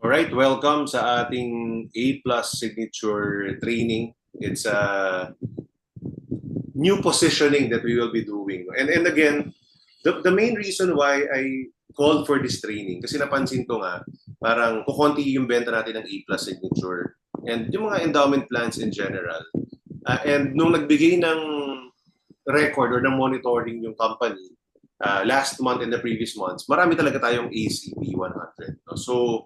Alright, welcome sa ating A+ signature training. It's a new positioning that we will be doing. And again, the main reason why I called for this training, kasi napansin ko nga, parang kukonti yung benta natin ng A+ signature and yung mga endowment plans in general. And nung nagbigay ng record or ng monitoring yung company, last month and the previous months, marami talaga tayong ACP 100. No? So,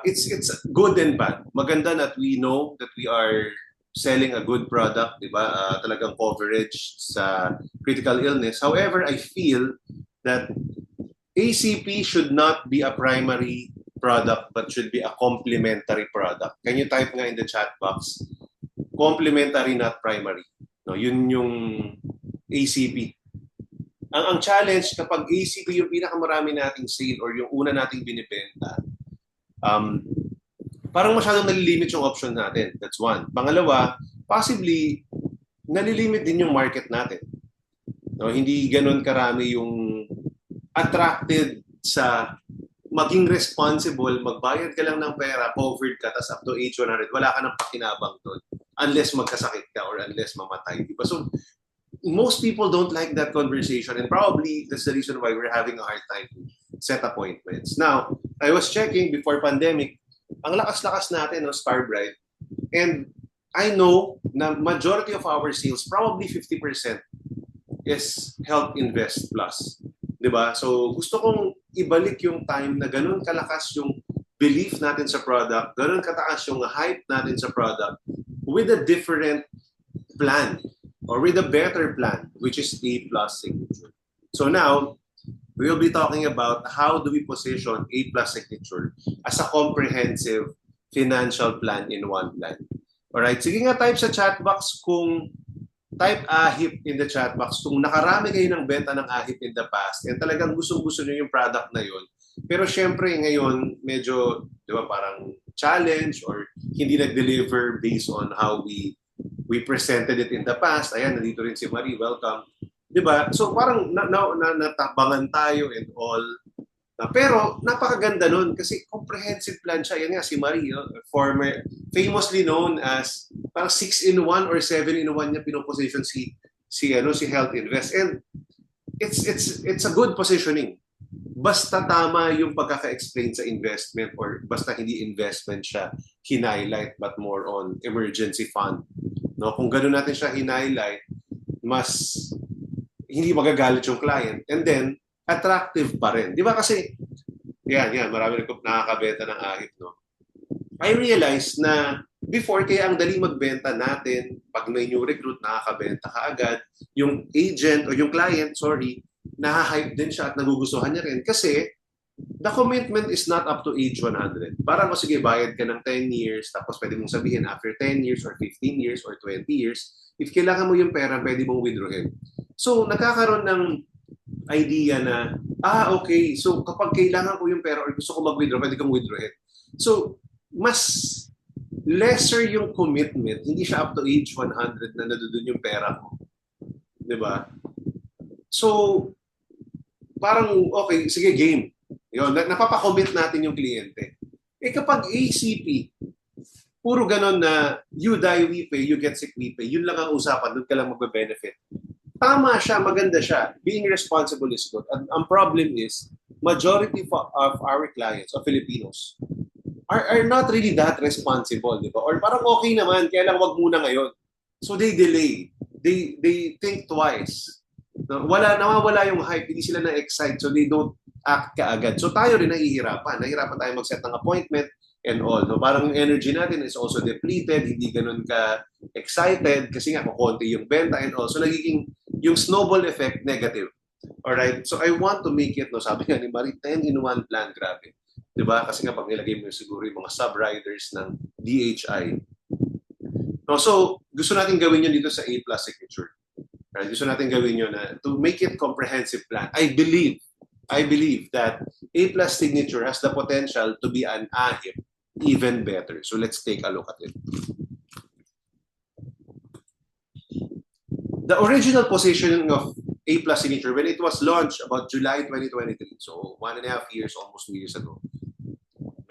it's good and bad. Maganda that we know that we are selling a good product, di ba? Talagang coverage sa critical illness. However, I feel that ACP should not be a primary product but should be a complementary product. Can you type nga in the chat box? Complementary, not primary. No, yun yung ACP. Ang challenge kapag ACP yung pinakamarami nating sale or yung una nating binibenta, parang masyadong nalilimit yung option natin. That's one. Pangalawa, possibly, nalilimit din yung market natin. No, hindi ganun karami yung attracted sa maging responsible, magbayad ka lang ng pera, covered ka, tas up to age 100, wala ka ng pakinabang doon. Unless magkasakit ka or unless mamatay. Diba? So, most people don't like that conversation and probably that's the reason why we're having a hard time to set appointments. Now, I was checking before pandemic, ang lakas-lakas natin, no, Starbright, and I know na majority of our sales, probably 50% is Health Invest Plus. Diba? So, gusto kong ibalik yung time na ganun kalakas yung belief natin sa product, ganun kataas yung hype natin sa product with a different plan or with a better plan, which is A+ signature. So now, we'll be talking about how do we position A+ signature as a comprehensive financial plan in one plan. Alright, sige nga type sa chat box kung type AHIP in the chat box kung nakarami kayo ng benta ng AHIP in the past and talagang gustong-gusto nyo yung product na yun. Pero syempre ngayon, medyo, di ba, parang challenge or hindi nag-deliver based on how we presented it in the past. Ayan, nandito rin si Marie. Welcome. Diba? So parang natabangan tayo and all. Pero napakaganda nun kasi comprehensive plan siya. Yan nga si Marie, former, famously known as parang 6-in-1 or 7-in-1 niya pinoposition si Health Invest. And it's a good positioning. Basta tama yung pagkaka-explain sa investment or basta hindi investment siya hinighlight but more on emergency fund. No, kung gano'n natin siya hinighlight, mas hindi magagalit yung client and then attractive pa rin. Di ba kasi, yan, marami rin nakakabenta ng AHIP, no? I realized na before, kaya ang dali magbenta natin, pag may new recruit, nakakabenta ka agad, yung agent o yung client, nahahype din siya at nagugustuhan niya rin kasi the commitment is not up to age 100. Parang sige, bayad ka ng 10 years, tapos pwede mong sabihin after 10 years or 15 years or 20 years, if kailangan mo yung pera, pwede mong withdrawin. So, nagkakaroon ng idea na, okay, so kapag kailangan ko yung pera or gusto ko mag-withdraw, pwede kong withdrawin. So, mas lesser yung commitment, hindi siya up to age 100 na nandoon yung pera mo. Diba? So, parang, okay, sige, game. Yun, napapakommit natin yung kliyente. Kapag ACP, puro ganon na you die, we pay, you get sick, we pay, yun lang ang usapan, doon ka lang magbe-benefit. Tama siya, maganda siya. Being responsible is good. Ang problem is, majority of our clients, of Filipinos, are not really that responsible, di ba? Or parang okay naman, kaya lang wag muna ngayon. So they delay. They think twice. Nawawala yung hype, hindi sila na-excite, so they don't act kaagad. So tayo rin nahihirapan tayo mag-set ng appointment and all. No? Parang yung energy natin is also depleted, hindi ganun ka-excited kasi nga kukonti yung benta and all. So nagiging yung snowball effect negative. Alright? So I want to make it, no, sabi nga ni Marie, 10-in-1 plan, grabe. Diba? Kasi nga pag nilagay mo siguro yung mga sub-riders ng DHI. No, so gusto natin gawin yun dito sa A+ signature. Right? Gusto natin gawin yun na to make it comprehensive plan. I believe that A+ signature has the potential to be an AHIP even better. So let's take a look at it. The original positioning of A+ signature when it was launched about July 2023, so 1.5 years, almost 2 years ago,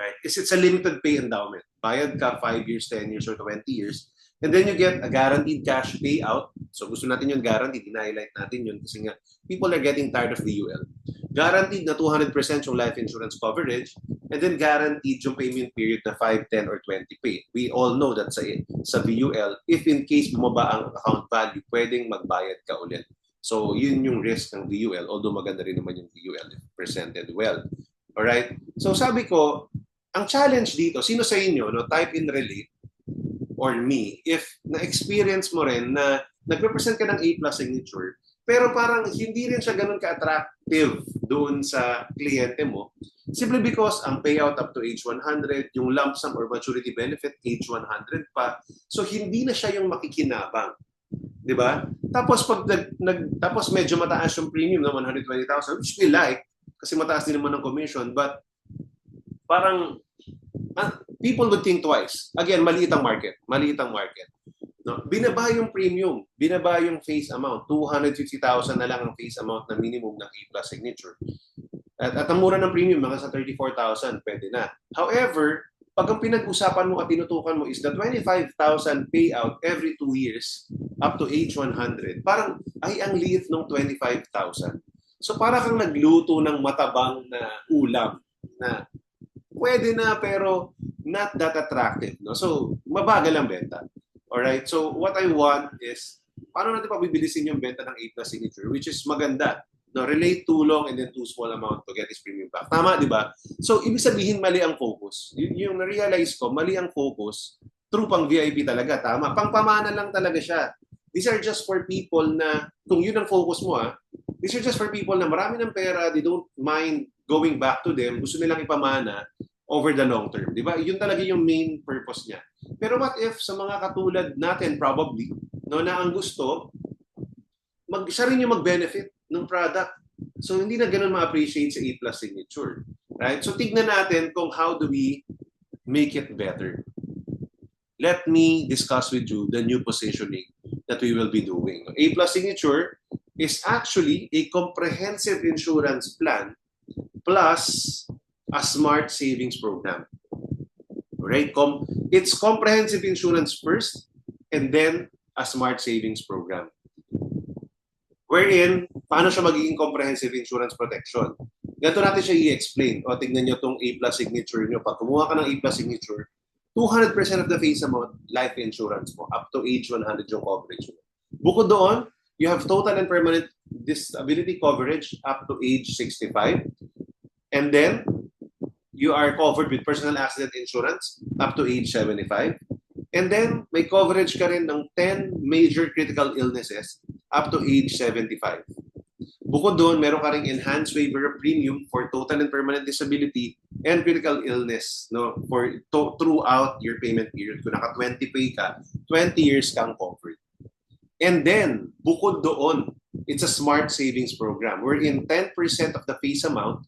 right? It's a limited pay endowment. Bayad ka 5 years, 10 years, or 20 years. And then you get a guaranteed cash payout. So gusto natin yung guaranteed, i-highlight natin yun kasi nga people are getting tired of VUL. Guaranteed na 200% yung life insurance coverage, and then guaranteed yung payment period na 5, 10, or 20 pay. We all know that sa VUL, if in case bumaba ang account value, pwedeng magbayad ka ulit. So yun yung risk ng VUL, although maganda rin naman yung VUL if presented well. Alright? So sabi ko, ang challenge dito, sino sa inyo, no, type in relate, or me, if na-experience mo rin na nag-represent ka ng A+ signature, pero parang hindi rin siya ganun ka-attractive doon sa kliyente mo, simply because ang payout up to age 100, yung lump sum or maturity benefit, age 100 pa, so hindi na siya yung makikinabang. Di ba? Tapos pag tapos medyo mataas yung premium na 120,000, which we like, kasi mataas din naman ng commission, but parang people would think twice. Again, maliit ang market. No? Binaba yung premium, binaba yung face amount. 250,000 na lang ang face amount na minimum ng A+ signature. At ang mura ng premium, mga sa 34,000, pwede na. However, pag ang pinag-usapan mo at tinutukan mo is the 25,000 payout every 2 years up to age 100, parang ay ang liit ng 25,000. So para kang nagluto ng matabang na ulam na pwede na pero not that attractive. No? So mabagal ang benta. Alright? So what I want is, paano natin pabibilisin yung benta ng A+ signature, which is maganda. No, relate too long and then too small amount to get his premium back. Tama, di ba? So, ibig sabihin, mali ang focus. Yung na-realize ko, mali ang focus. True pang VIP talaga, tama. Pangpamana lang talaga siya. These are just for people na, kung yun ang focus mo, these are just for people na marami ng pera, they don't mind going back to them, gusto nilang ipamana over the long term. Di ba? Yun talaga yung main purpose niya. Pero what if sa mga katulad natin, probably, no, na ang gusto, siya rin yung mag-benefit ng product. So, hindi na ganun ma-appreciate sa A+ signature. Right? So, tignan natin kung how do we make it better. Let me discuss with you the new positioning that we will be doing. A+ signature is actually a comprehensive insurance plan plus a smart savings program. Right? It's comprehensive insurance first and then a smart savings program. Wherein, paano siya magiging comprehensive insurance protection? Ganito natin siya i-explain. O, tignan nyo itong A+ signature nyo. Pag kumuha ka ng A+ signature, 200% of the face amount, life insurance mo, up to age 100 yung coverage mo. Bukod doon, you have total and permanent disability coverage up to age 65. And then, you are covered with personal accident insurance up to age 75. And then, may coverage ka rin ng 10 major critical illnesses up to age 75. Bukod doon, meron ka ring enhanced waiver of premium for total and permanent disability and critical illness, no, for throughout your payment period. Kung naka-20 pay ka, 20 years kang covered. And then, bukod doon, it's a smart savings program wherein 10% of the face amount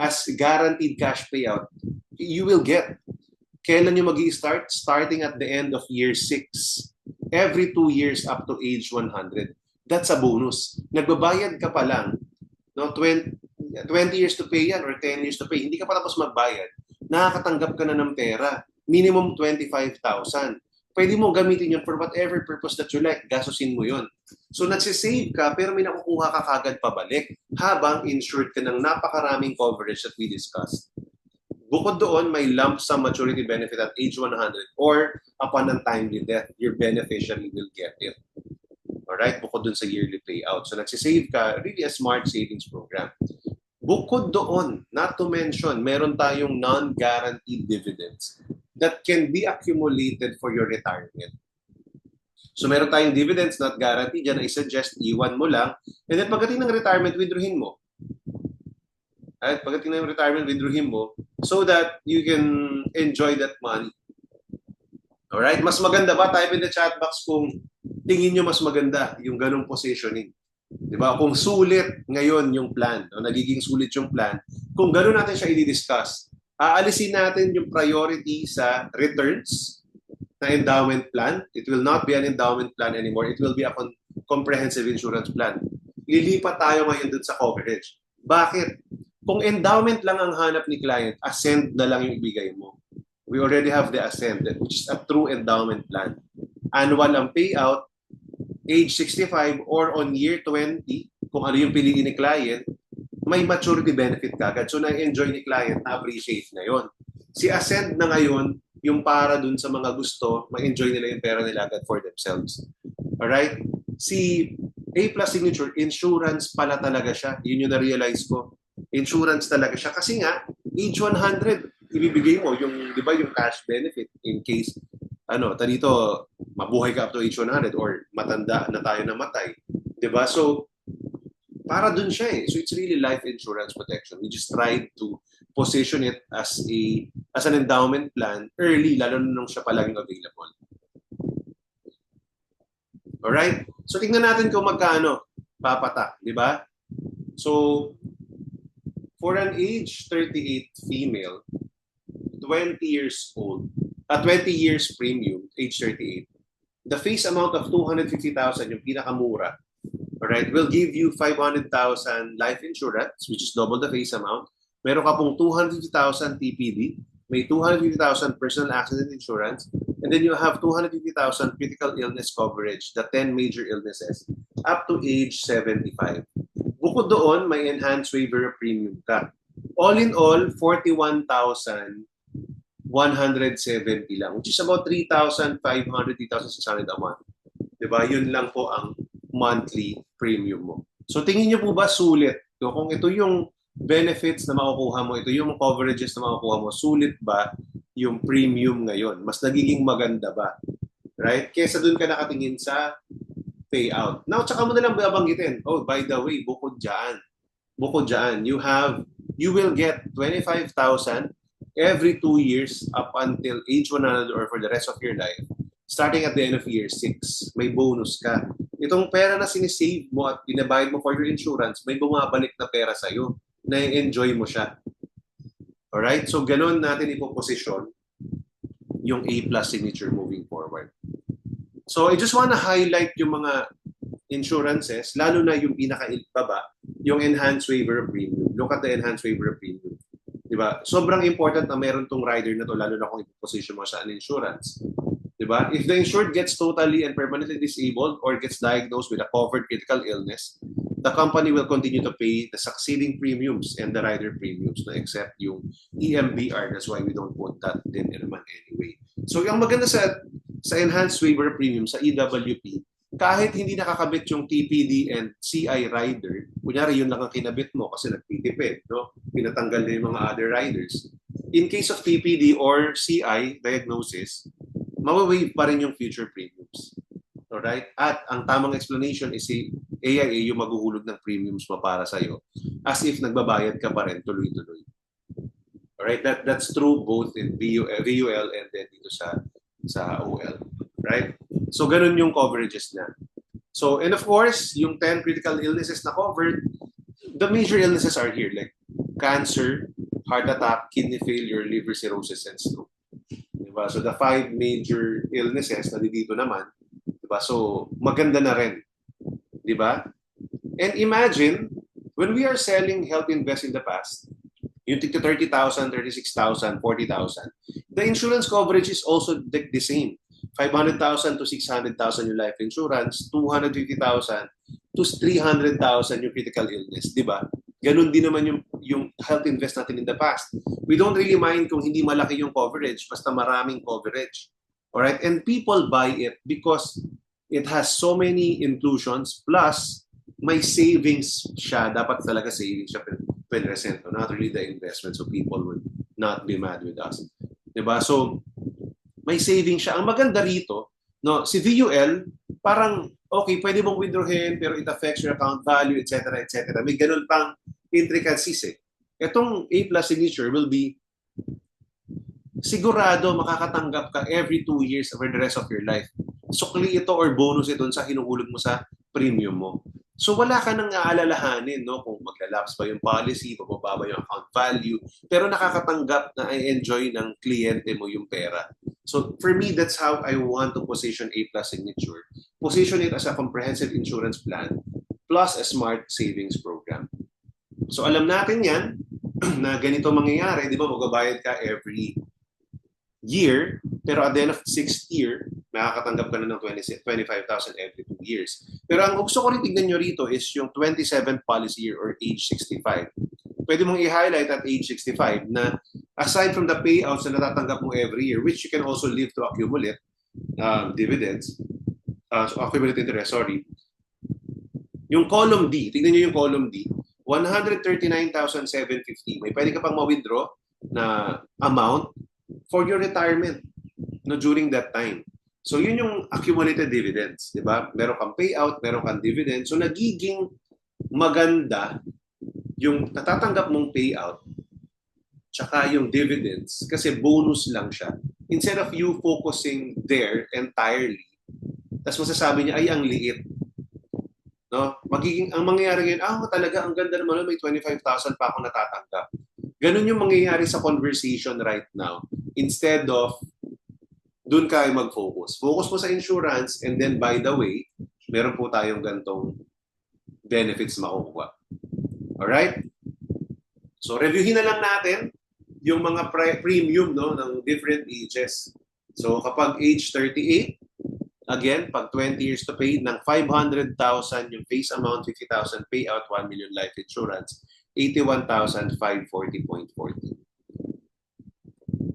as guaranteed cash payout, you will get. Kailan nyo mag-i-start? Starting at the end of year 6. Every 2 years up to age 100. That's a bonus. Nagbabayad ka pa lang, no, 20 years to pay yan or 10 years to pay. Hindi ka pa tapos magbayad. Nakakatanggap ka na ng pera. Minimum 25,000. Pwede mo gamitin yun for whatever purpose that you like. Gastusin mo yun. So nagsisave ka pero may nakukuha ka kagad pabalik habang insured ka ng napakaraming coverage that we discussed. Bukod doon, may lump sum maturity benefit at age 100 or upon untimely death, your beneficiary will get it. Alright? Bukod doon sa yearly payout. So nagsisave ka, really a smart savings program. Bukod doon, not to mention, meron tayong non-guaranteed dividends that can be accumulated for your retirement. So meron tayong dividends not guaranteed. Yan, I suggest iwan mo lang. And then pagdating ng retirement, withdrawin mo. At pagdating ng retirement, withdrawin mo so that you can enjoy that money. Alright? Mas maganda ba? Type in the chat box kung tingin nyo mas maganda yung ganong positioning. Diba? Kung sulit ngayon yung plan, o nagiging sulit yung plan, kung gano'n natin siya i-discuss, aalisin natin yung priority sa returns na endowment plan. It will not be an endowment plan anymore. It will be a comprehensive insurance plan. Lilipat tayo ngayon dun sa coverage. Bakit? Kung endowment lang ang hanap ni client, Ascend na lang yung ibigay mo. We already have the Ascend, which is a true endowment plan. Annual ang payout, age 65 or on year 20, kung ano yung piliin ni client, may maturity benefit kagad. So na-enjoy ni client, na-appreciate na yon. Si Ascend na ngayon, yung para dun sa mga gusto, ma-enjoy nila yung pera nila agad for themselves. Alright? Si A-Plus Signature, insurance pala talaga siya. Yun yung na-realize ko. Insurance talaga siya. Kasi nga, age 100, ibibigay mo yung, di ba, yung cash benefit in case, dito, mabuhay ka up to age 100 or matanda na tayo na matay. Di ba? So, para dun siya eh. So, it's really life insurance protection. We just tried to position it as an endowment plan early, lalo na nung siya palaging available. Alright? So, tingnan natin kung magkano papatak, di ba? So, for an age 38 female, 20 years old, 20 years premium, age 38, the face amount of 250,000, yung pinakamura, alright, will give you 500,000 life insurance, which is double the face amount. Meron ka pong 250,000 TPD, may 250,000 personal accident insurance, and then you have 250,000 critical illness coverage, the 10 major illnesses, up to age 75. Bukod doon, may enhanced waiver premium ka. All in all, 41,170 lang, which is about 3,500, 3,600 a month. Diba? Yun lang po ang monthly premium mo. So tingin niyo po ba sulit? Kung ito yung benefits na makukuha mo, ito yung coverages na makukuha mo, sulit ba yung premium ngayon? Mas nagiging maganda ba? Right? Kesa dun ka nakatingin sa payout. Now, tsaka mo na lang babanggitin, oh, by the way, bukod dyan, you will get 25,000 every 2 years up until age 100 or for the rest of your life. Starting at the end of year 6, may bonus ka. Itong pera na sinisave mo at binabayad mo for your insurance, may bumabalik na pera sa'yo. Na-enjoy mo siya. Alright? So, ganun natin ipoposisyon yung A-Plus Signature moving forward. So, I just wanna highlight yung mga insurances, lalo na yung pinaka-baba, yung enhanced waiver premium. Look at the enhanced waiver premium. Diba? Sobrang important na meron tong rider na to, lalo na kung ipoposition mo sa insurance. Diba? If the insured gets totally and permanently disabled or gets diagnosed with a covered critical illness, the company will continue to pay the succeeding premiums and the rider premiums, no, except yung EMBR. That's why we don't put that din naman anyway. So, yung maganda sa enhanced waiver premium, sa EWP, kahit hindi nakakabit yung TPD and CI rider, kunyari yun lang ang kinabit mo kasi nagtitipid, no? Pinatanggal na yung mga other riders. In case of TPD or CI diagnosis, mawawave pa rin yung future premiums. Alright? At ang tamang explanation is si AIA yung maghuhulog ng premiums mo para sa'yo as if nagbabayad ka pa rin tuloy-tuloy. Alright? That's true both in VUL and then dito sa OL. Right? So, ganun yung coverages na. So, and of course, yung 10 critical illnesses na covered, the major illnesses are here, like cancer, heart attack, kidney failure, liver cirrhosis, and stroke. Diba? So, the 5 major illnesses na dito naman, diba? So, maganda na rin. Diba? And imagine, when we are selling Help Invest in the past, yung tigto 30,000, 36,000, 40,000, the insurance coverage is also the same. 500,000 to 600,000 yung life insurance, 250,000 to 300,000 yung critical illness, di ba? Ganun din naman yung Health Invest natin in the past. We don't really mind kung hindi malaki yung coverage, basta maraming coverage. Alright? And people buy it because it has so many inclusions, plus may savings siya. Dapat talaga savings siya 10%, not really the investment, so people would not be mad with us. Diba? So, may savings siya. Ang maganda rito, no, si VUL, parang, okay, pwede mong withdrawin, pero it affects your account value, etc., etc. May ganun pang intricacies eh. Itong A-Plus Signature will be sigurado makakatanggap ka every 2 years for the rest of your life. Sukli ito or bonus ito sa hinuhulog mo sa premium mo. So wala ka nang aalalahanin, no, kung maglalapse ba yung policy, bababa ba yung account value, pero nakakatanggap na i-enjoy ng kliyente mo yung pera. So for me, that's how I want to position A-Plus Signature. Position it as a comprehensive insurance plan plus a smart savings program. So alam natin yan, na ganito mangyayari, di ba, magbabayad ka every year, pero at the end of 6th year, makakatanggap ka na ng 25,000 every 2 years. Pero ang gusto ko rin tignan nyo rito is yung 27th policy year or age 65. Pwede mong i-highlight at age 65 na aside from the payouts na natatanggap mo every year, which you can also live to accumulate dividends, accumulate interest, sorry. Yung column D, tignan nyo yung column D, 139,750. May pwede ka pang ma-withdraw na amount for your retirement during that time. So yun yung accumulated dividends, di ba? Meron kang payout, meron kang dividends. So nagiging maganda yung natatanggap mong payout tsaka yung dividends kasi bonus lang siya. Instead of you focusing there entirely, tapos masasabi niya, ay, ang liit. No? Ang mangyayari ngayon, talaga, ang ganda naman, may 25,000 pa ako natatanggap. Ganun yung mangyayari sa conversation right now. Instead of, dun ka ay mag-focus. Focus mo sa insurance and then, by the way, meron po tayong gantong benefits makukuha. Alright? So, reviewin na lang natin yung mga premium ng different ages. So, kapag age 38, again, pag 20 years to pay, ng 500,000 yung face amount, 50,000 payout, 1 million life insurance, 81,540.40.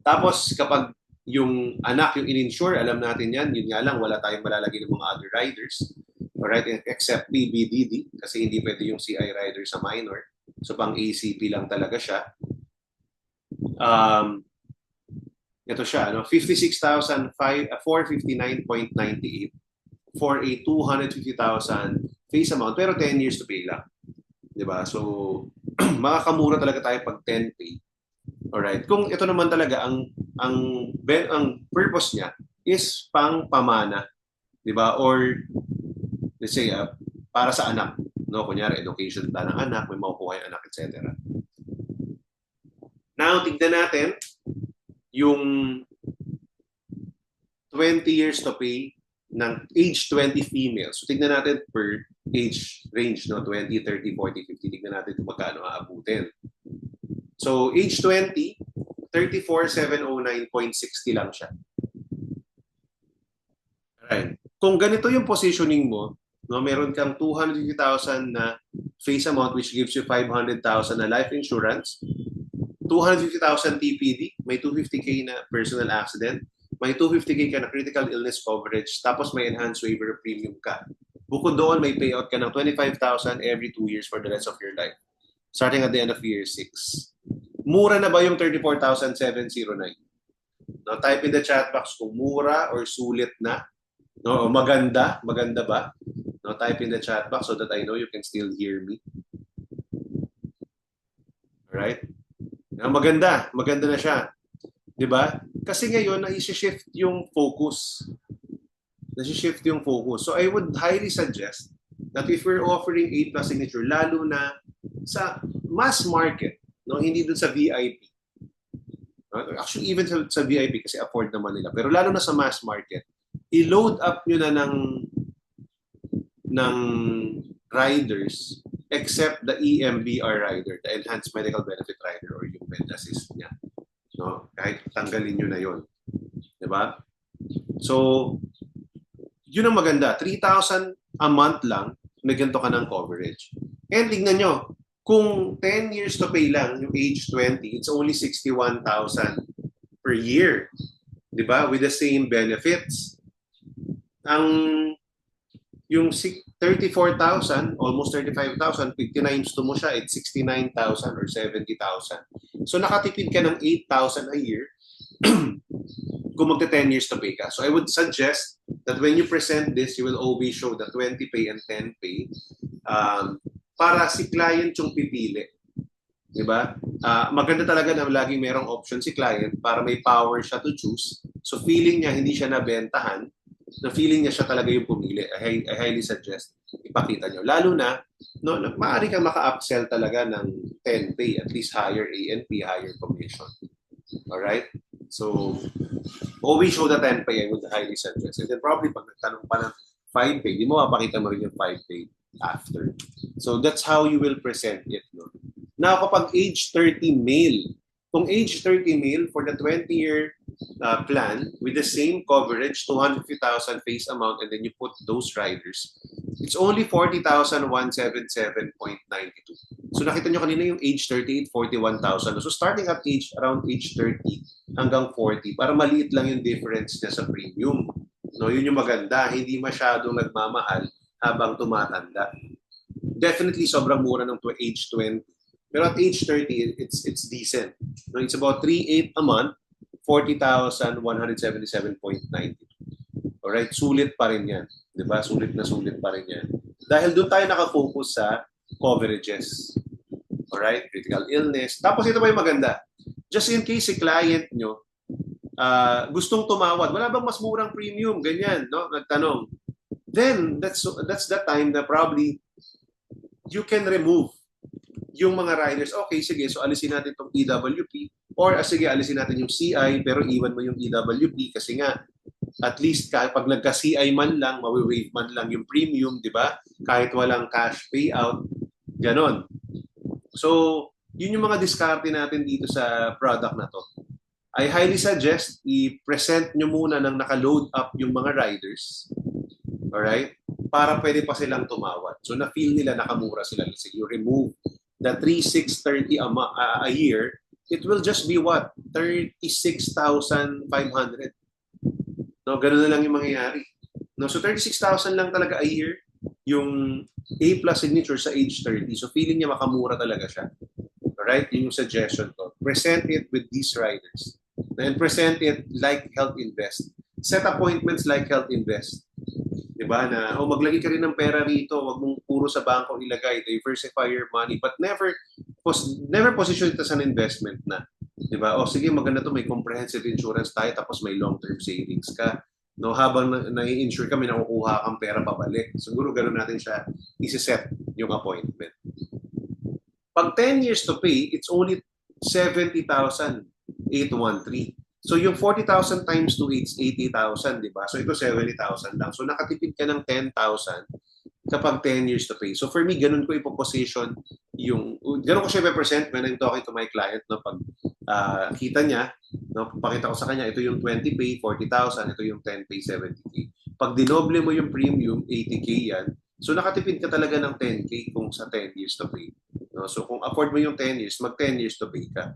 Tapos, kapag yung anak, yung in-insure, alam natin yan, yun nga lang, wala tayong malalagay ng mga other riders, alright, except PBDD, kasi hindi pwede yung CI rider sa minor. So, pang ACP lang talaga siya. Ito siya, 56,459.98 for a 250,000 face amount, pero 10 years to pay lang. Diba? So, makakamura talaga tayo pag 10 pay. Alright? Kung ito naman talaga, ang purpose niya is pang pamana. Diba? Or, let's say, para sa anak. No? Kunyari, education ta ng anak, may makukuha yung anak, etc. Now, tignan natin yung 20 years to pay ng age 20 females. So, tignan natin per age range, 20, 30, 40, 50. Tignan natin kung magkano aabutin. So, age 20, 34,709.60 lang siya. Alright. Kung ganito yung positioning mo, meron kang 250,000 na face amount which gives you 500,000 na life insurance, 250,000 TPD, may 250K na personal accident, may 250K ka na critical illness coverage, tapos may enhanced waiver premium ka. Bukod doon, may payout ka ng 25,000 every 2 years for the rest of your life, starting at the end of year 6. Mura na ba yung 34,709? No, type in the chat box kung mura or sulit na. No, maganda ba? No, type in the chat box so that I know you can still hear me. Alright? Maganda na siya. 'Di ba? Kasi ngayon na-shift yung focus. Na-shift yung focus. So I would highly suggest that if we're offering A+ signature, lalo na sa mass market, hindi dun sa VIP. Actually, even sa VIP kasi afford naman nila. Pero lalo na sa mass market, i-load up nyo na ng riders except the EMBR rider, the Enhanced Medical Benefit Rider or yung Med Assist niya. No? Kahit tanggalin nyo na yon, diba? So, yun ang maganda. 3,000 a month lang, may ganito ka ng coverage. And tignan nyo, kung 10 years to pay lang, yung age 20, it's only 61,000 per year. Diba? With the same benefits. Yung 34,000, almost 35,000, 50 times to mo siya, it's 69,000 or 70,000. So nakatipid ka ng 8,000 a year kung magta-10 years to pay ka. So I would suggest that when you present this, you will always show the 20 pay and 10 pay para si client yung pipili. Diba? Maganda talaga na laging merong option si client para may power siya to choose. So feeling niya hindi siya nabentahan, na feeling niya siya talaga yung pumili. I highly suggest ipakita nyo. Lalo na, maaari kang maka-upsell talaga ng 10 pay, at least higher A&P, higher commission. Alright? So, always show the 10 pay, I would highly suggest. And then probably pag nagtanong pa ng 5 pay, di mo mapakita mo rin yung 5 pay after. So, that's how you will present it. Now, kapag age 30 male, kung age 30 male for the 20-year plan with the same coverage, 250,000 face amount, and then you put those riders, it's only 40,177.92. So nakita nyo kanina yung age 38, 41,000. So starting at around age 30 hanggang 40, para maliit lang yung difference niya sa premium. No, yun yung maganda, hindi masyadong nagmamahal habang tumatanda. Definitely sobrang mura ng age 20. Pero at age 30, it's decent. No, it's about 3.8 a month, 40,177.92. Alright, sulit pa rin yan. Diba? Sulit na sulit pa rin yan. Dahil doon tayo nakafocus sa coverages. Alright, critical illness. Tapos ito pa yung maganda. Just in case si client nyo gustong tumawad, wala bang mas murang premium? Ganyan, no? Nagtanong. Then, that's the time that probably you can remove yung mga riders. Okay, sige, so alisin natin itong EWP or sige, alisin natin yung CI pero iwan mo yung EWP kasi nga at least pag nagka-CI man lang, mawi-waive man lang yung premium, di ba? Kahit walang cash payout, ganon. So, yun yung mga diskarte natin dito sa product na to. I highly suggest i-present nyo muna ng naka-load up yung mga riders. Alright? Para pwede pa silang tumawad. So, na-feel nila nakamura sila. Let's say you remove the 3,630 a year, it will just be what? 36,500. No, ganun na lang yung mangyayari. No, so 36,000 lang talaga a year yung A+ signature sa age 30. So feeling niya makamura talaga siya. Alright? Yun yung suggestion ko. Present it with these riders. And present it like Health Invest. Set appointments like Health Invest. Diba? Na, maglagay ka rin ng pera rito, wag mong puro sa bangko ilagay, diversify your money, but never position it as an investment na. Diba? Sige, maganda to, may comprehensive insurance tayo, tapos may long-term savings ka. No, habang nai-insure ka, may nakukuha kang pera pabalik. Siguro ganoon natin siya isi-set yung appointment. Pag 10 years to pay, it's only 70,813. So yung 40,000 times 2, it's 80,000, di ba? So ito 70,000 lang. So nakatipid ka ng 10,000 kapag 10 years to pay. So for me, ganun ko ipoposition ganun ko siya represent when I'm talking to my client, no? Pag kita niya, no? Pakita ko sa kanya, ito yung 20 pay, 40,000, ito yung 10 pay, 70K. Pag dinoble mo yung premium, 80K yan. So nakatipid ka talaga ng 10K kung sa 10 years to pay. No? So kung afford mo yung 10 years, mag 10 years to pay ka.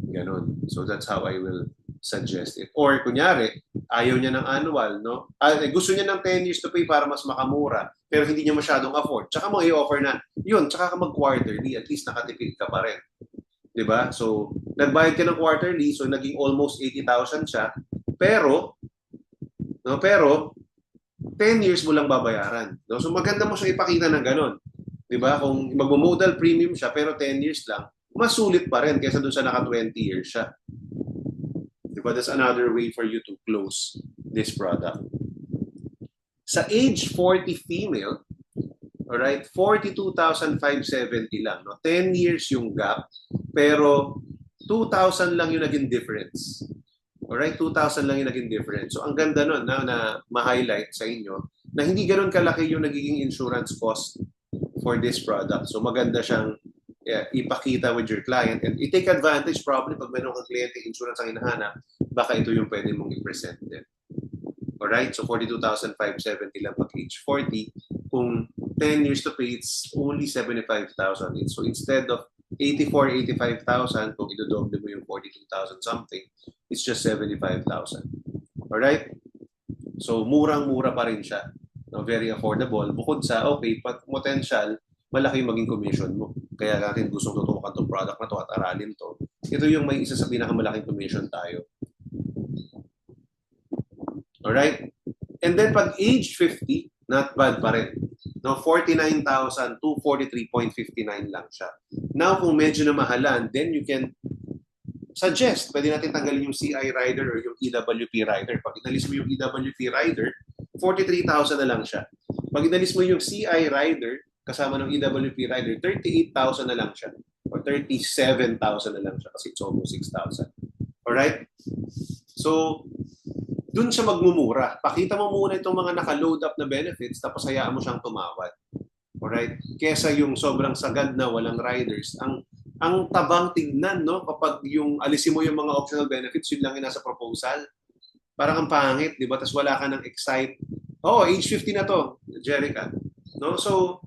Ganun. So that's how I will suggest it. Or kunyari, ayaw niya ng annual, no? Gusto niya ng 10 years to pay para mas makamura, pero hindi niya masyadong afford. Tsaka mo i-offer na, yun, tsaka ka mag-quarterly, at least nakatipid ka pa rin. Diba? So, nagbayad ka ng quarterly, so naging almost 80,000 siya, pero 10 years mo lang babayaran. No? So, maganda mo siya ipakita ng ganun. Diba? Kung mag-modal premium siya, pero 10 years lang, mas sulit pa rin kaysa doon sa naka 20 years siya. But that's another way for you to close this product. Sa age 40 female, alright, 42,570 lang. No? 10 years yung gap, pero 2,000 lang yung naging difference. Alright, 2,000 lang yung naging difference. So ang ganda nun na ma-highlight sa inyo na hindi ganun kalaki yung nagiging insurance cost for this product. So maganda siyang ipakita with your client and i-take advantage probably pag mayroon kang kliyente insurance ang hinahanap, baka ito yung pwede mong i-present din. Alright, so 42,570 lang pag age 40. Kung 10 years to pay, it's only 75,000. So instead of 85,000, kung idodoble mo yung 42,000 something, it's just 75,000. Alright? So murang-mura pa rin siya. No, very affordable. Bukod sa, okay, potential, malaki yung maging commission mo. Kaya natin gustong tutukan itong product na to at aralin to. Ito yung may isa sa pinakamalaking commission tayo. Alright? And then pag age 50, not bad pa rin. No, 49,243.59 lang siya. Now, kung medyo na mahalan, then you can suggest, pwede natin tanggalin yung CI rider or yung EWP rider. Pag inalis mo yung EWP rider, 43,000 na lang siya. Pag inalis mo yung CI rider, kasama ng EWP rider, 38,000 na lang siya. Or 37,000 na lang siya kasi it's almost 6,000. Alright? So, dun siya magmumura. Pakita mo muna itong mga naka-load up na benefits tapos hayaan mo siyang tumawad. Alright? Kesa yung sobrang sagad na walang riders. ang tabang tignan, no? Kapag yung alisin mo yung mga optional benefits, yun lang yung nasa proposal. Parang ang pangit, di ba? Tapos wala ka ng excite. Oh, age 50 na to, Jerica. No? So,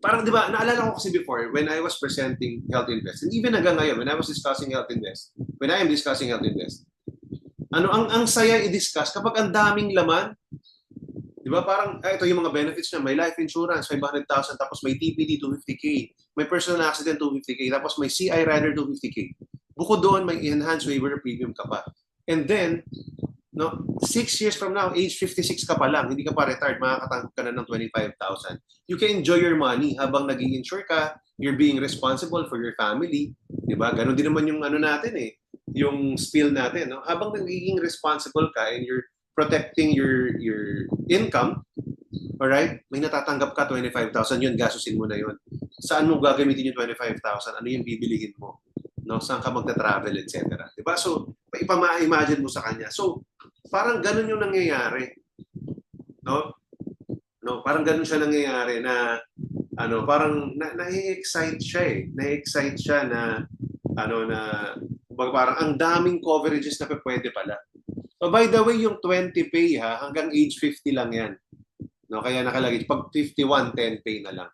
parang di ba, naalala ko kasi before, when I was presenting Health Invest, and even hanggang ngayon, when I was discussing Health Invest, when I am discussing Health Invest, ang saya i-discuss kapag ang daming laman, di ba parang, ito yung mga benefits na may life insurance, 500,000, tapos may TPD, 250K, may personal accident, 250K, tapos may CI Rider, 250K. Bukod doon, may enhanced waiver premium ka pa. And then, no, 6 years from now, age 56 ka pa lang, hindi ka pa retired, makakatanggap ka na ng 25,000. You can enjoy your money habang nag-i-insure ka, you're being responsible for your family, di ba? Ganon din naman yung ano natin yung spiel natin, no? Habang nagiging responsible ka and you're protecting your income, all right? May natatanggap ka 25,000, yun gastusin mo na yun. Saan mo gagamitin yung 25,000? Ano yung bibilihin mo? No, saan ka magta-travel, etc. 'Di ba? So, ipa-imagine mo sa kanya. So, parang ganun yung nangyayari. No? No, parang ganun siya nangyayari na parang na-excite siya Na-excite siya na parang ang daming coverages na pwede pala. So, by the way, yung 20 pay hanggang age 50 lang 'yan. No, kaya nakalagay pag 51 10 pay na lang.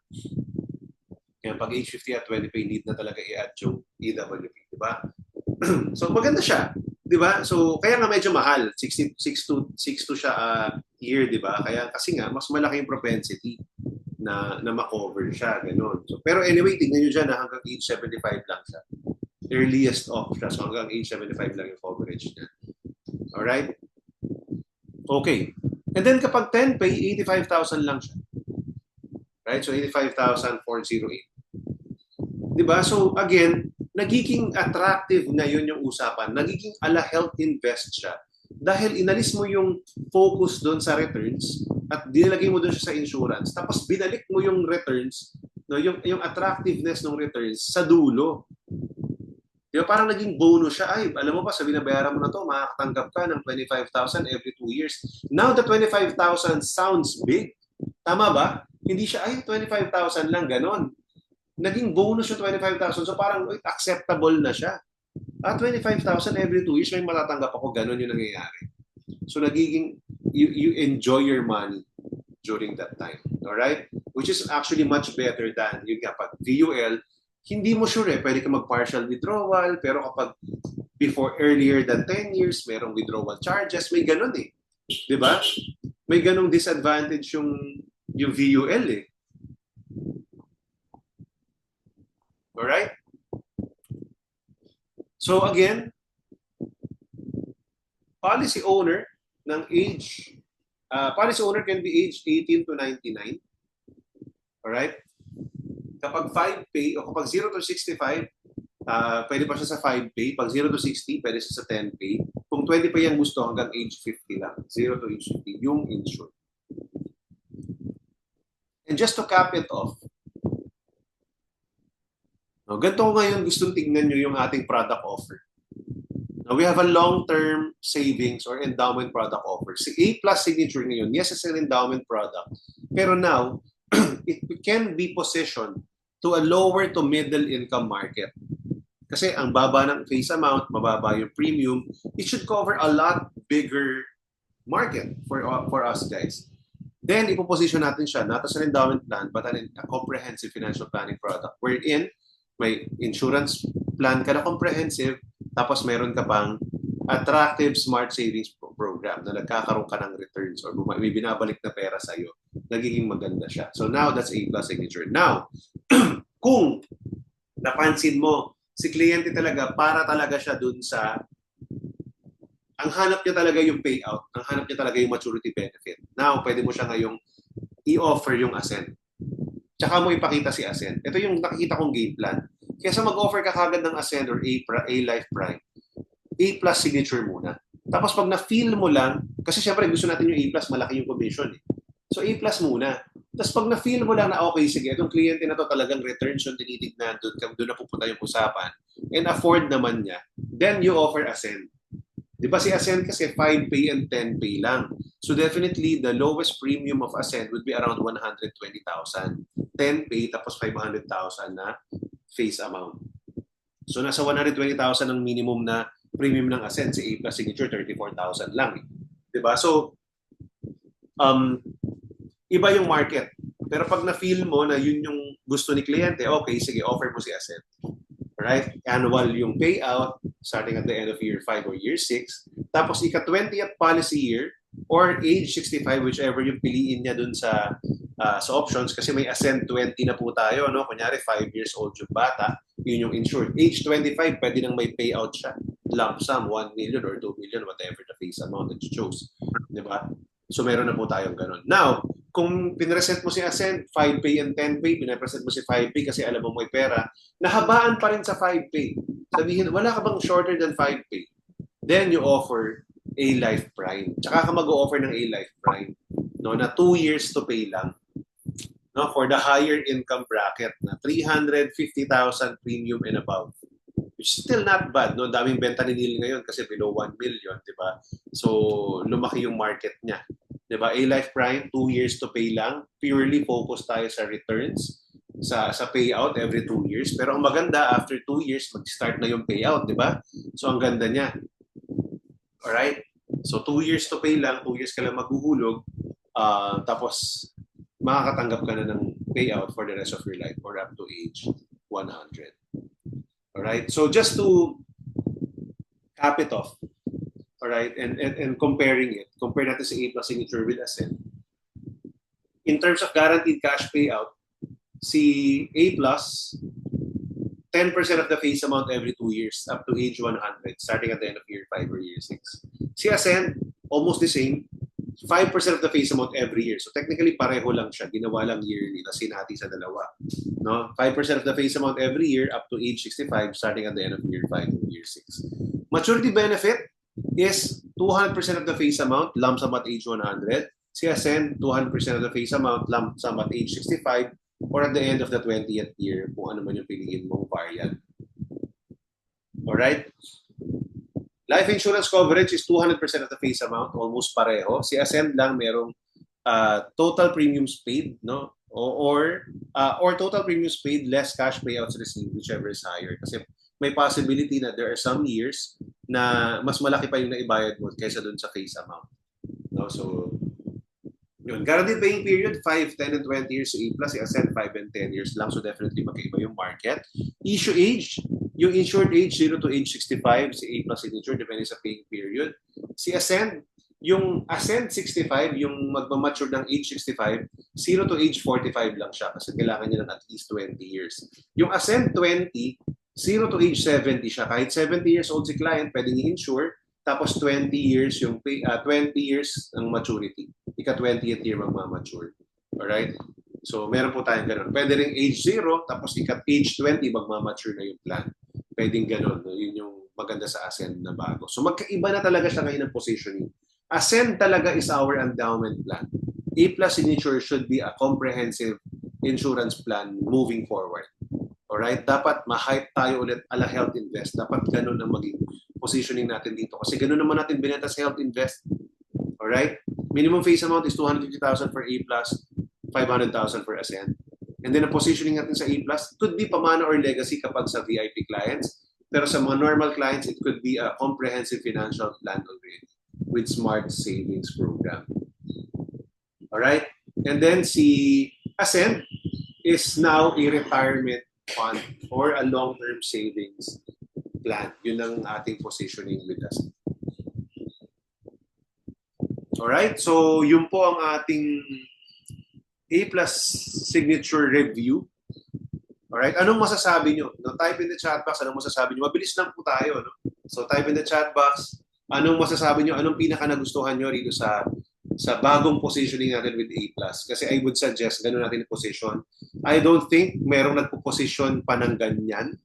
Kaya pag age 50 at 20 pay, need na talaga i-add yung EWP, di ba? So maganda siya, di ba? So kaya nga medyo mahal, 62 siya a year, di ba? Kaya kasi nga mas malaki yung propensity na ma-cover siya, ganun. So, pero anyway, tingnan niyo diyan na hanggang age 75 lang siya. Earliest off siya, so hanggang age 75 lang yung coverage niya. Alright? Okay. And then kapag 10 pay, 85,000 lang siya. Right? So 85,408. 'Di ba? So again, nagiging attractive ngayon yung usapan. Nagiging ala health invest siya. Dahil inalis mo yung focus doon sa returns at dinalagay mo doon siya sa insurance. Tapos binalik mo yung returns, no, yung attractiveness ng returns sa dulo. Di ba? Parang naging bonus siya. Ay, alam mo ba, sa binabayaran mo na to, makakatanggap ka ng 25,000 every 2 years. Now, the 25,000 sounds big. Tama ba? Hindi siya, ay, 25,000 lang, ganon. Naging bonus yung 25,000. So parang acceptable na siya. 25,000 every 2 years, may matatanggap ako, ganon yung nangyayari. So nagiging, you enjoy your money during that time. Alright? Which is actually much better than yung kapag VUL, hindi mo sure pwede ka mag-partial withdrawal, pero kapag before earlier than 10 years, merong withdrawal charges, may ganon Di ba? May ganong disadvantage yung VUL Alright? So again, policy owner ng age, policy owner can be age 18 to 99. Alright? Kapag 5 pay o kapag 0 to 65, pwede pa siya sa 5 pay. Pag 0 to 60, pwede siya sa 10 pay. Kung 20 pa yan gusto, hanggang age 50 lang. 0 to age 50, yung insured. And just to cap it off, ganito ko ngayon gustong tingnan nyo yung ating product offer. Now, we have a long-term savings or endowment product offer. Si A+ signature ngayon, yes, it's an endowment product. Pero now, it can be positioned to a lower to middle income market. Kasi ang baba ng face amount, mababa yung premium, it should cover a lot bigger market for us guys. Then, ipoposition natin siya not as an endowment plan, but a comprehensive financial planning product wherein may insurance plan ka na comprehensive, tapos meron ka pang attractive smart savings program na nagkakaroon ka ng returns or may binabalik na pera sa'yo. Nagiging maganda siya. So now, that's A+ signature. Now, kung napansin mo, si kliyente talaga, para talaga siya dun sa, ang hanap niya talaga yung payout, ang hanap niya talaga yung maturity benefit. Now, pwede mo siya ngayong i-offer yung Ascend. Tsaka mo ipakita si Ascend. Ito yung nakikita kong game plan. Kesa mag-offer ka kagad ng Ascend or A Life Prime, A+ signature muna. Tapos pag na-feel mo lang, kasi syempre gusto natin yung A+, malaki yung commission. So A+ muna. Tapos pag na-feel mo lang na okay, sige, itong kliyente na to talagang returns yung tinitignan, doon na pupunta yung usapan, and afford naman niya, then you offer Ascend. Di ba si Ascend kasi 5 pay and 10 pay lang. So definitely, the lowest premium of Ascend would be around 120,000. 10 pay tapos 500,000 na face amount. So nasa 120,000 ang minimum na premium ng Ascend. Si A Plus Signature, 34,000 lang. Diba? So, iba yung market. Pero pag na-feel mo na yun yung gusto ni kliyente, okay, sige, offer mo si Ascend. Right? Annual yung payout starting at the end of year 5 or year 6. Tapos ika-20th policy year or age 65, whichever yung piliin niya dun sa options kasi may Ascend 20 na po tayo. No? Kunyari, 5 years old yung bata, yun yung insured. Age 25, pwede nang may payout siya. Lump sum, 1 million or 2 million, whatever the face amount that you chose. Diba? So meron na po tayong ganun. Now, kung pinresent mo si Ascend, 5-pay and 10-pay, pinapresent mo si 5-pay kasi alam mo may pera, nahabaan pa rin sa 5-pay. Sabihin, wala ka bang shorter than 5-pay? Then you offer A Life Prime. Tsaka ka mag-o-offer ng A Life Prime, no, na 2 years to pay lang. No, for the higher income bracket na 350,000 premium and above. Which is still not bad. No? Daming benta ni Neil ngayon kasi below 1 million, di ba? So, lumaki yung market niya. Di ba? A-Life Prime, 2 years to pay lang. Purely focus tayo sa returns, sa payout every 2 years. Pero ang maganda, after 2 years, mag-start na yung payout, di ba? So, ang ganda niya. Alright? So, 2 years to pay lang, 2 years ka lang maghuhulog, tapos makakatanggap ka na ng payout for the rest of your life or up to age 100. Alright? So, just to cap it off, alright, and comparing it, compare natin sa A Plus Signature with Ascend. In terms of guaranteed cash payout, si A Plus, 10% of the face amount every 2 years up to age 100, starting at the end of year 5 or year 6. Si Ascend, almost the same, 5% of the face amount every year. So technically, pareho lang siya. Ginawa lang yearly, tapos sinati sa dalawa. No? 5% of the face amount every year up to age 65, starting at the end of year 5 or year 6. Maturity benefit is 200% of the face amount, lump sum at age 100. Si Ascend, 200% of the face amount, lump sum at age 65, or at the end of the 20th year, kung ano man yung piliin mong variant. Alright? Life insurance coverage is 200% of the face amount, almost pareho. Si Ascend lang merong total premiums paid, no? Or total premiums paid less cash payouts received, whichever is higher. Kasi may possibility na there are some years na mas malaki pa yung naibayad mo kaysa dun sa face amount. No? So, yun. Guaranteed paying period, 5, 10, and 20 years A Plus. Si Ascend, 5 and 10 years lang. So, definitely magkaiba yung market. Issue age, yung insured age, 0 to age 65. Si A Plus Signature, depende sa paying period. Si Ascend, yung Ascend 65, yung magmamature ng age 65, 0 to age 45 lang siya kasi kailangan niya ng at least 20 years. Yung Ascend 20, 0 to age 70 siya. Kahit 70 years old si client, pwedeng i-insure. Tapos 20 years yung 20 years ang maturity. Ika 20th year magmamature. Alright? So meron po tayong ganun. Pwede rin age 0, tapos ika age 20 magmamature na yung plan. Pwedeng ganun. Yun yung maganda sa Ascend na bago. So magkaiba na talaga siya ngayon ng positioning. Ascend talaga is our endowment plan. A Plus Signature should be a comprehensive insurance plan moving forward. Alright? Dapat ma-hype tayo ulit ala Health Invest. Dapat ganun ang maging positioning natin dito. Kasi ganun naman natin binenta sa Health Invest. Alright? Minimum face amount is 250,000 for A+, 500,000 for Ascend. And then ang positioning natin sa A+, could be pamana or legacy kapag sa VIP clients. Pero sa mga normal clients, it could be a comprehensive financial plan already with smart savings program. Alright? And then si Ascend is now a retirement fund or a long-term savings plan. Yun ang ating positioning with us. Alright, so yun po ang ating A Plus Signature review. Alright, anong masasabi nyo? No, type in the chat box, anong masasabi nyo? Mabilis lang po tayo. No? So type in the chat box, anong masasabi nyo? Anong pinaka nagustuhan nyo rito sa bagong positioning natin with A+. Kasi I would suggest ganun natin yung position. I don't think merong nagpo-position pa ng ganyan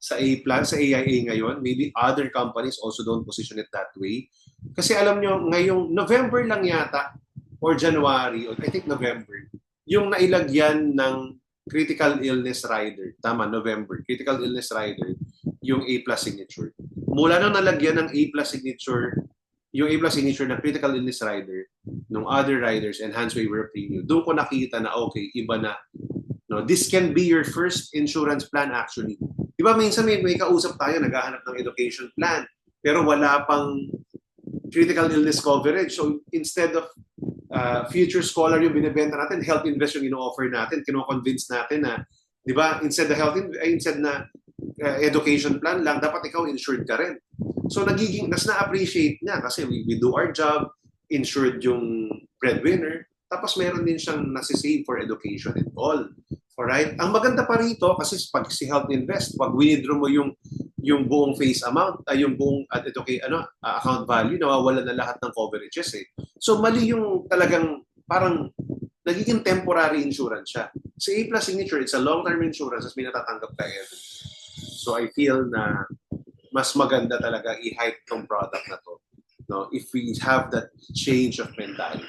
sa A+, sa AIA ngayon. Maybe other companies also don't position it that way. Kasi alam nyo, ngayong November lang yata, or January, or I think November, yung nailagyan ng critical illness rider. Tama, November. Critical illness rider, yung A+ signature. Mula nung nalagyan ng A+ signature, yung A+ signature na critical illness rider, nung other riders, enhanced waiver premium, doon ko nakita na okay, iba na No, this can be your first insurance plan actually. Di ba minsan may kausap tayo, naghahanap ng education plan, pero wala pang critical illness coverage. So instead of future scholar yung binibenta natin, health invest yung ino-offer natin, kino-convince natin na, di ba, instead na education plan lang, dapat ikaw insured ka rin. So mas na-appreciate niya kasi we do our job, insured yung breadwinner, tapos meron din siyang nasisave for education and all. Alright? Ang maganda pa rito, kasi pag si Health Invest, pag withdraw mo yung buong face amount, yung buong account value, nawawala na lahat ng coverages eh. So mali yung talagang parang nagiging temporary insurance siya. Si A Plus Signature, it's a long-term insurance as may natatanggap tayo. So I feel na mas maganda talaga i-hype tong product na to. No, if we have that change of mentality.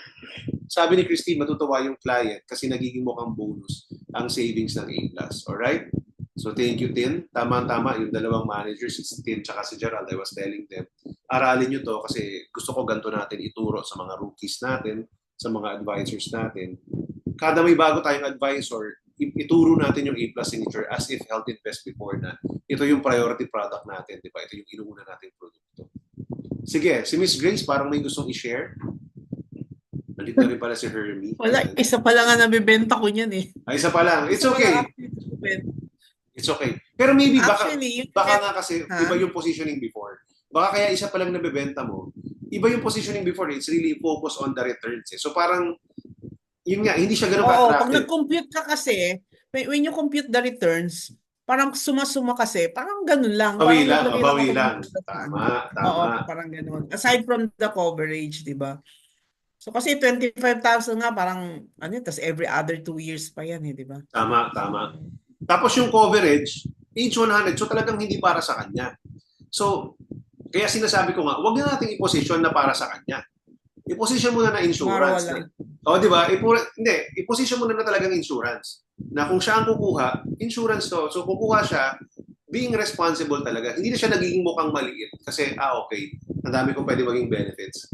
Sabi ni Christine, matutuwa yung client kasi nagiging mukhang bonus ang savings ng A+. Alright? So thank you, Tin. Tama-tama yung dalawang managers, si Tin tsaka si Gerald, I was telling them, aralin nyo to kasi gusto ko ganito natin ituro sa mga rookies natin, sa mga advisors natin. Kada may bago tayong advisor, ituro natin yung A+ Signature as if Health Invest before na ito yung priority product natin, di ba? Ito yung inuuna natin produkto. Sige, si Miss Grace parang may gustong i-share. Nalit na rin pala si Hermie. Wala, isa pa lang ang nabibenta ko niyan eh. Ay, isa pa lang. It's okay. It's okay. Pero maybe baka nga kasi iba yung positioning before. Baka kaya isa pa lang nabibenta mo. Iba yung positioning before. It's really focused on the returns. Eh. So parang, yun nga, hindi siya ganun ka-attractive. Pag nag-compute ka kasi, when you compute the returns, parang suma-suma kasi, parang ganun lang. Bawi lang. Tama. Oo, parang ganun. Aside from the coverage, di ba? So kasi 25,000 nga, parang, tas every other 2 years pa yan, di ba? Tama. Tapos yung coverage, age 100, so talagang hindi para sa kanya. So, kaya sinasabi ko nga, huwag na natin i-position na para sa kanya. I-position mo na insurance. Di ba? I-position mo na talagang insurance. Na kung siya ang kukuha, insurance to. So kukuha siya, being responsible talaga. Hindi na siya nagiging mukhang maliit. Kasi, okay, ang dami kong pwede maging benefits.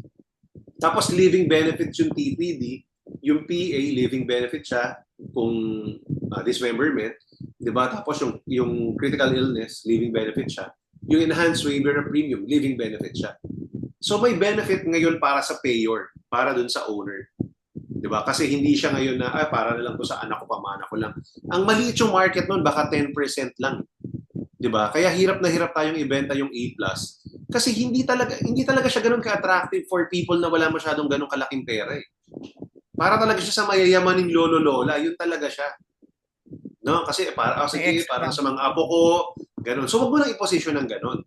Tapos living benefits yung TPD, yung PA, living benefit siya kung dismemberment. Diba? Tapos yung critical illness, living benefit siya. Yung enhanced waiver of premium, living benefit siya. So may benefit ngayon para sa payer, para dun sa owner. Diba? Kasi hindi siya ngayon na, para na lang to sa anak ko, pamana ko lang. Ang maliit yung market nun, baka 10% lang. Diba? Kaya hirap na hirap tayong ibenta yung A+. Kasi hindi talaga siya ganun ka-attractive for people na wala masyadong ganun kalaking pera eh. Para talaga siya sa mayayamaning lolo-lola, yun talaga siya. No? Kasi parang sa mga apo ko, ganun. So wag mo nang i-position ng ganun.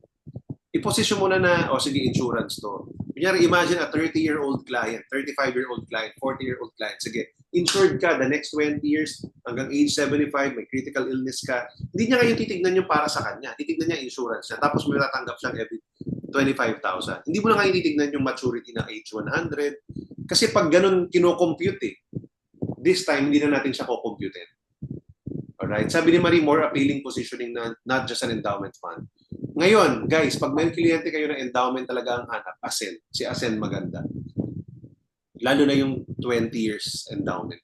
I-position mo na, sige, insurance to. Kunyari, imagine a 30-year-old client, 35-year-old client, 40-year-old client. Sige, insured ka the next 20 years hanggang age 75, may critical illness ka. Hindi niya ngayon titignan yung para sa kanya. Titignan niya insurance niya. Tapos may tatanggap siyang every 25,000. Hindi mo na ngayon titignan yung maturity ng age 100. Kasi pag ganun kino-compute this time, hindi na natin siya ko-compute. Alright? Sabi ni Marie, more appealing positioning na not just an endowment fund. Ngayon, guys, pag may kliyente kayo na endowment talaga ang hanap, Ascend. Si Ascend maganda. Lalo na yung 20 years endowment.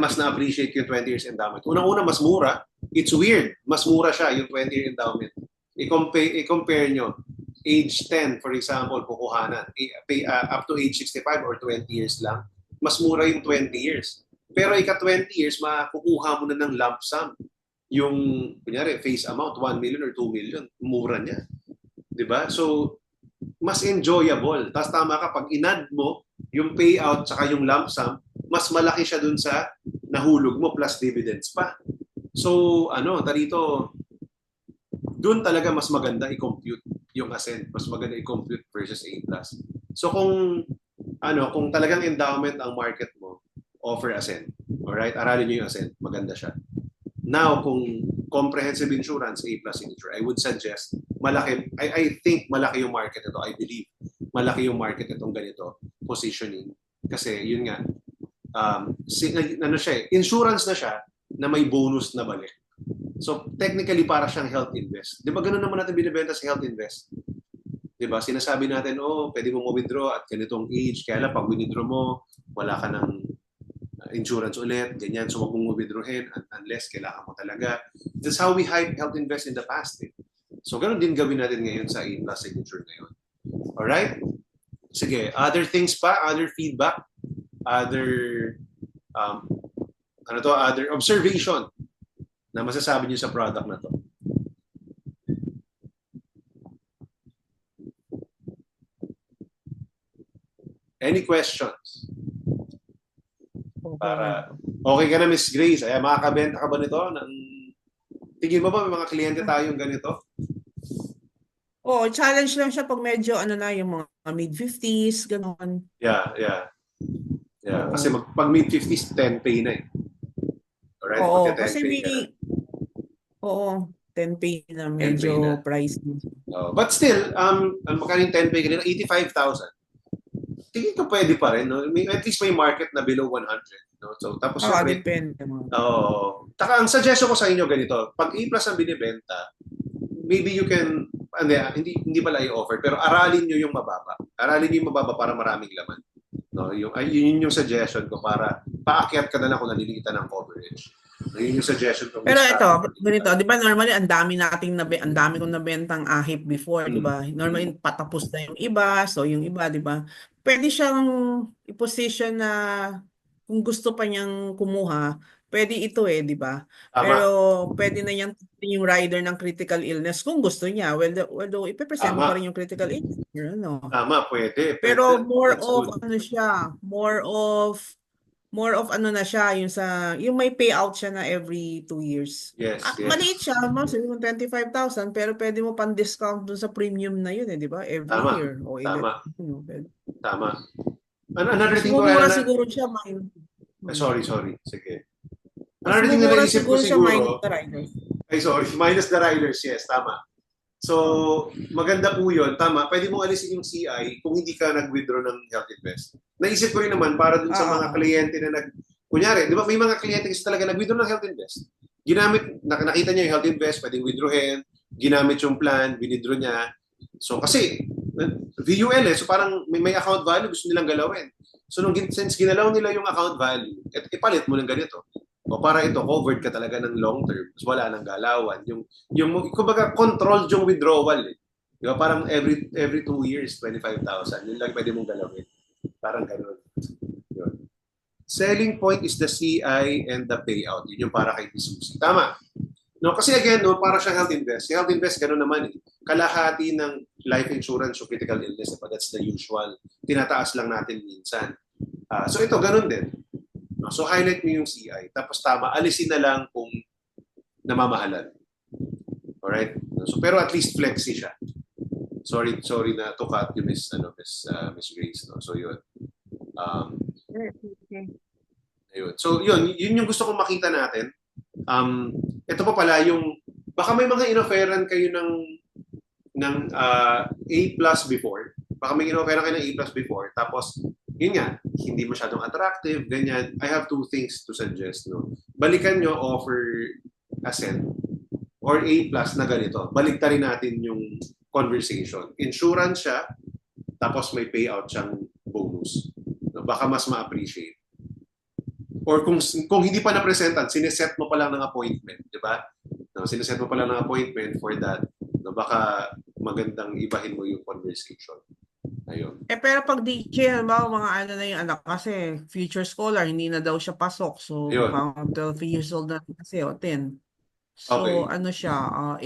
Mas na-appreciate yung 20 years endowment. Unang-una, mas mura. It's weird. Mas mura siya yung 20-year endowment. I-compare nyo. Age 10, for example, kukuhanan. Up to age 65 or 20 years lang. Mas mura yung 20 years. Pero ika-20 years, makukuha mo na ng lump sum. Yung, kunyari, face amount, 1 million or 2 million, mura niya. Diba? So, mas enjoyable. Tapos tama ka, pag inad mo, yung payout tsaka yung lump sum, mas malaki siya dun sa nahulog mo plus dividends pa. So, dito, dun talaga mas maganda i-compute yung Ascend. Mas maganda i-compute versus A+. So, kung talagang endowment ang market mo, offer Ascend. Alright? Aralin nyo yung Ascend. Maganda siya. Now, kung comprehensive insurance, A+ Signature, I would suggest, I think malaki yung market ito. I believe malaki yung market itong ganito, positioning. Kasi, yun nga, insurance na siya na may bonus na balik. So, technically, para siyang health invest. Di ba ganun naman natin binibenta sa health invest? Di ba? Sinasabi natin, pwede mo withdraw at ganitong age. Kaya lang, pag withdraw mo, wala ka ng insurance ulit, ganyan. So, wag mong withdrawin unless kailangan mo talaga. That's how we helped invest in the past. Eh. So, ganun din gawin natin ngayon sa A+ signature ngayon. Alright? Sige, other things pa, other feedback, other other observation na masasabi niyo sa product na to. Any questions? Para okay ka na, Miss Grace? Ay, makakabenta ka ba nito? Tingin mo ba may mga kliyente tayong ganito? Oo, challenge lang siya pag medyo yung mga mid-50s, gano'n. Yeah. Kasi pag mid-50s, 10 pay na eh. Alright? Oo, kasi oo, 10 pay na medyo pricey. But still, magkano yung 10 pay kanina? 85,000. Tingin ko pwede pa rin. No? At least may market na below 100. No? So, tapos Depende. Taka, ang suggestion ko sa inyo ganito, pag A+ ang binibenta, maybe you can, hindi pala i-offer, pero aralin nyo yung mababa. Aralin nyo yung mababa para maraming laman. No? Yun yung suggestion ko para paakyat ka na lang kung nalilitan ng coverage. Yun yung suggestion ko. Pero ito, ganito, di ba normally ang dami kong nabentang ahip before, di ba? Normally patapos na yung iba, so yung iba, di ba? Pwede siyang i-position na kung gusto pa niyang kumuha, pwede ito di ba? Pero pwede na niyang yung rider ng critical illness kung gusto niya. Well, ipepresent mo pa rin yung critical illness. Tama, pwede. Pero more of na siya, yung may payout siya na every 2 years. Yes. Maliit siya, sabi mo 25,000, pero pwede mo pang discount dun sa premium na yun, di ba? Every year. O Tama. Another thing mura siguro siya, sorry. Sige. Another thing na naisip ko siguro, minus the riders, yes, tama. So, maganda po yun. Tama, pwede mong alisin yung CI kung hindi ka nag-withdraw ng Health Invest. Naisip ko rin naman para dun sa mga kliyente na kunyari, di ba may mga kliyente kasi talaga nag-withdraw ng Health Invest. Nakita niya yung Health Invest, pwedeng withdrawin, ginamit yung plan, withdraw niya. So, kasi, VUL so parang may account value, gusto nilang galawin. So, since ginalaw nila yung account value, ipalit mo ng ganito. O para ito, covered ka talaga ng long term. So, wala nang galawan. Kumbaga, controlled yung withdrawal. Di ba? Parang every 2 years, 25,000. Yun lang pwede mong galawin. Parang ganun. Yun. Selling point is the CI and the payout. Yun yung para kay Susie. Tama. No, kasi again, para siyang Health Invest. Si Health Invest, ganun naman eh. Kalahati ng life insurance o critical illness. That's the usual. Tinataas lang natin minsan. So ito, ganun din. So highlight mo yung CI. Tapos tama, alisin na lang kung namamahalan. Alright? So, pero at least flexi siya. Sorry na to cut you, Miss Grace. No? So yun. Ayun. So yun yung gusto kong makita natin. Ito pa pala yung, baka may mga inofferan kayo ng A+ before. Baka may inofferan kayo ng A+ before. Tapos, yun nga, hindi masyadong attractive, ganyan. I have 2 things to suggest. No? Balikan nyo offer Ascent or A+ na ganito. Baliktarin natin yung conversation. Insurance siya, tapos may payout siyang bonus. No? Baka mas ma-appreciate. Or kung hindi pa na-presentan, sineset mo pa lang ng appointment, di ba? No, sineset mo pa lang ng appointment for that. No, baka magandang ibahin mo yung conversation. Ayun. Pero pag DJ, mga na yung anak kasi future scholar, hindi na daw siya pasok. So, pang 12 years old na kasi, 10. So, okay. Siya, A+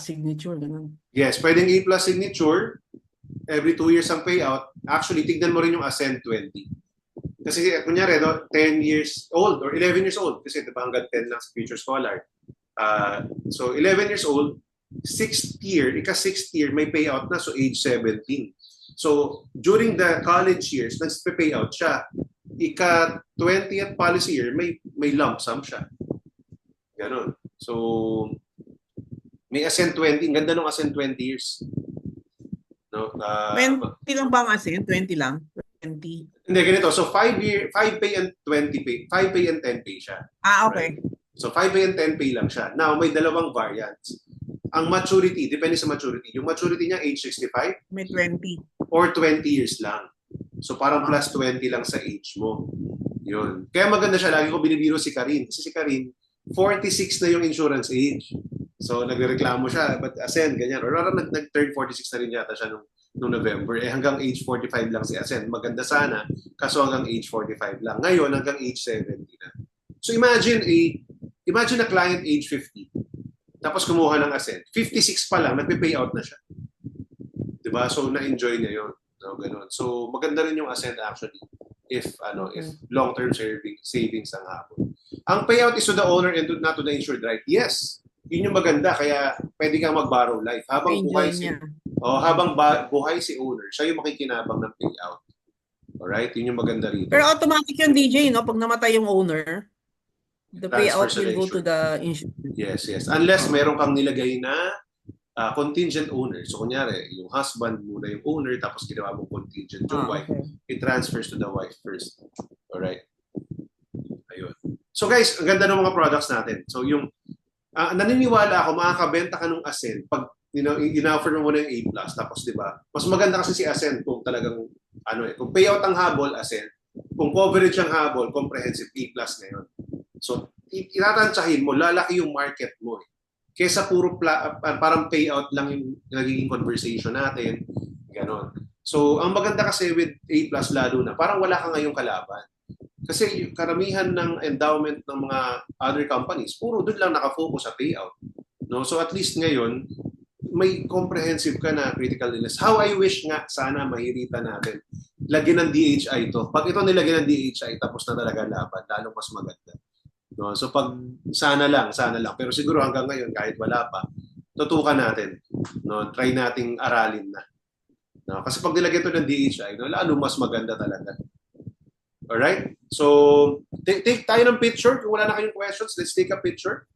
signature, ganun. Yes, pwedeng A+ signature. Every 2 years ang payout. Actually, tignan mo rin yung Ascent 20. Kasi, kunyari, 10 years old or 11 years old. Kasi, diba, hanggang 10 lang sa future scholar. So, 11 years old, 6th year, ika-6th year, may payout na, so age 17. So, during the college years, nagpe-payout siya. Ika-20th policy year, may lump sum siya. Ganon. So, may Ascent 20. Ang ganda ng Ascent 20 years. No? 20 lang ba ang Ascent? 20 lang? 20? Hindi, ganito. So, 5 pay and 20 pay. 5 pay and 10 pay siya. Okay. Right? So, 5 pay and 10 pay lang siya. Now, may dalawang variants. Ang maturity, depende sa maturity. Yung maturity niya, age 65. May 20. Or 20 years lang. So parang plus 20 lang sa age mo. Yun. Kaya maganda siya. Lagi ko binibiro si Karin. Kasi si Karin, 46 na yung insurance age. So nagreklamo siya, but Ascend, ganyan. Or nag-turn 46 na rin yata siya nung November. Hanggang age 45 lang si Ascend. Maganda sana, kaso hanggang age 45 lang. Ngayon, hanggang age 70 na. So imagine a client age 50. Tapos kumuha ng Ascend. 56 pa lang, nagpe-payout na siya. Diba? So na-enjoy niya yun. No, ganun. So maganda rin yung Ascend actually if long-term savings ang hapon. Ang payout is to the owner and not to the insured, right? Yes. Yun yung maganda kaya pwede kang mag-borrow life habang buhay si owner, siya yung makikinabang ng payout. Alright? Yun yung maganda rito. Pero automatic yung DJ, no? Pag namatay yung owner, the payout will go to the insured. Yes. Unless meron kang nilagay na contingent owner. So kunyari, yung husband muna yung owner tapos ginawa mong contingent yung wife. It transfers to the wife first. Alright? Ayun. So guys, ang ganda ng mga products natin. So yung naniniwala ako makakabenta ka ng Ascend pag in-offer mo na yung A+, tapos 'di ba? Mas maganda kasi si Ascend kung talagang kung payout ang habol Ascend, kung coverage ang habol, comprehensive A+ na 'yon. So itatantsahin mo, lalaki yung market mo eh. Kesa puro parang payout lang yung nagiging conversation natin, ganon. So ang maganda kasi with A+ lalo na, parang wala ka ngayong kalaban. Kasi yung karamihan ng endowment ng mga other companies, puro doon lang nakafocus sa payout. No? So at least ngayon, may comprehensive ka na critical illness. How I wish nga sana mahiritan natin. Lagyan ng DHI to. Pag ito nilagyan ng DHI, tapos na talaga laban, lalong mas maganda. No? So pag sana lang. Pero siguro hanggang ngayon, kahit wala pa, tutukan natin. No? Try nating aralin na. No? Kasi pag nilagyan ito ng DHI, no, lalo mas maganda talaga. Alright? So, take tayo ng picture. Kung wala na kayong questions, let's take a picture.